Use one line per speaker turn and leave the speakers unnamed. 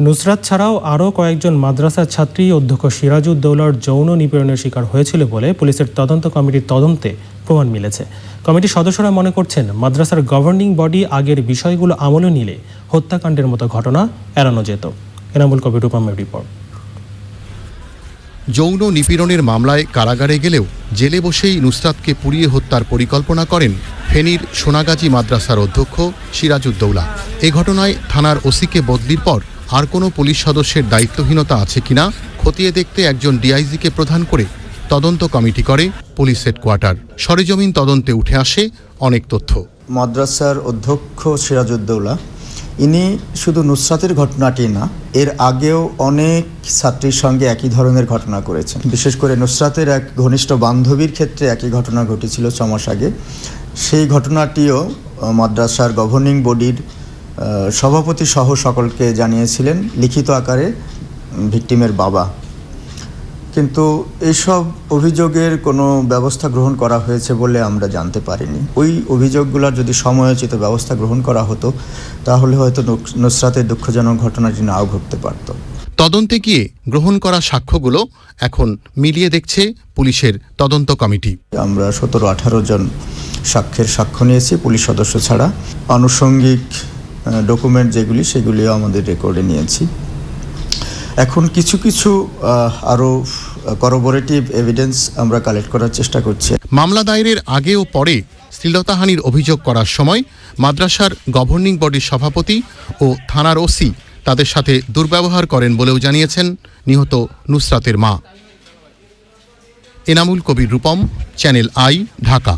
নুসরাত ছাড়াও আরও কয়েকজন মাদ্রাসার ছাত্রী অধ্যক্ষ সিরাজউদ্দৌলার যৌন নিপীড়নের শিকার হয়েছিল বলে পুলিশের তদন্ত কমিটির তদন্তে প্রমাণ মিলেছে। কমিটির সদস্যরা মনে করছেন, মাদ্রাসার গভর্নিং বডি আগের বিষয়গুলো আমলে নিলে হত্যাকাণ্ডের মতো ঘটনা এড়ানো যেত। এনামুল কবির রূপমের রিপোর্ট।
যৌন নিপীড়নের মামলায় কারাগারে গেলেও জেলে বসেই নুসরাতকে পুড়িয়ে হত্যার পরিকল্পনা করেন ফেনীর সোনাগাজী মাদ্রাসার অধ্যক্ষ সিরাজউদ্দৌলা। এ ঘটনায় থানার ওসিকে বদলির পর আর কোনো পুলিশ সদস্যের দায়িত্বহীনতা আছে কিনা খতিয়ে দেখতে একজন ডিআইজিকে প্রধান করে তদন্ত কমিটি করে পুলিশ হেডকোয়ার্টার। সরেজমিন তদন্তে উঠে আসে অনেক তথ্য।
মাদ্রাসার অধ্যক্ষ সিরাজউদ্দৌলা ইনি শুধু নুসরাতের ঘটনাটি না, এর আগেও অনেক ছাত্রীর সঙ্গে একই ধরনের ঘটনা করেছেন। বিশেষ করে নুসরাতের এক ঘনিষ্ঠ বান্ধবীর ক্ষেত্রে একই ঘটনা ঘটেছিল 6 মাস আগে। সেই ঘটনাটিও মাদ্রাসার গভর্নিং বডির সভাপতি সহ সকলকে জানিয়েছিলেন লিখিত আকারে ভিকটিমের বাবা। কিন্তু এইসব অভিযোগের কোনো ব্যবস্থা গ্রহণ করা হয়েছে বলে আমরা জানতে পারিনি। ওই অভিযোগগুলোর যদি সময়োচিত ব্যবস্থা গ্রহণ করা হতো তাহলে হয়তো নুসরাতের দুঃখজনক ঘটনাটি নাও ঘটতে পারত।
তদন্তে গিয়ে গ্রহণ করা সাক্ষ্যগুলো এখন মিলিয়ে দেখছে পুলিশের তদন্ত কমিটি।
আমরা 17-18 জন সাক্ষ্যের সাক্ষ্য নিয়েছি পুলিশ সদস্য ছাড়া। আনুষঙ্গিক ডকুমেন্ট যেগুলি সেগুলিও আমাদের রেকর্ডে নিয়েছি। এখন কিছু কিছু আরও করবোরেটিভ এভিডেন্স আমরা কালেক্ট করার চেষ্টা করছি।
মামলা দায়েরের আগে ও পরে শ্লীলতাহানির অভিযোগ করার সময় মাদ্রাসার গভর্নিং বডির সভাপতি ও থানার ওসি তাদের সাথে দুর্ব্যবহার করেন বলেও জানিয়েছেন নিহত নুসরাতের মা। Enamul Kabir Rupam, channel I, Dhaka.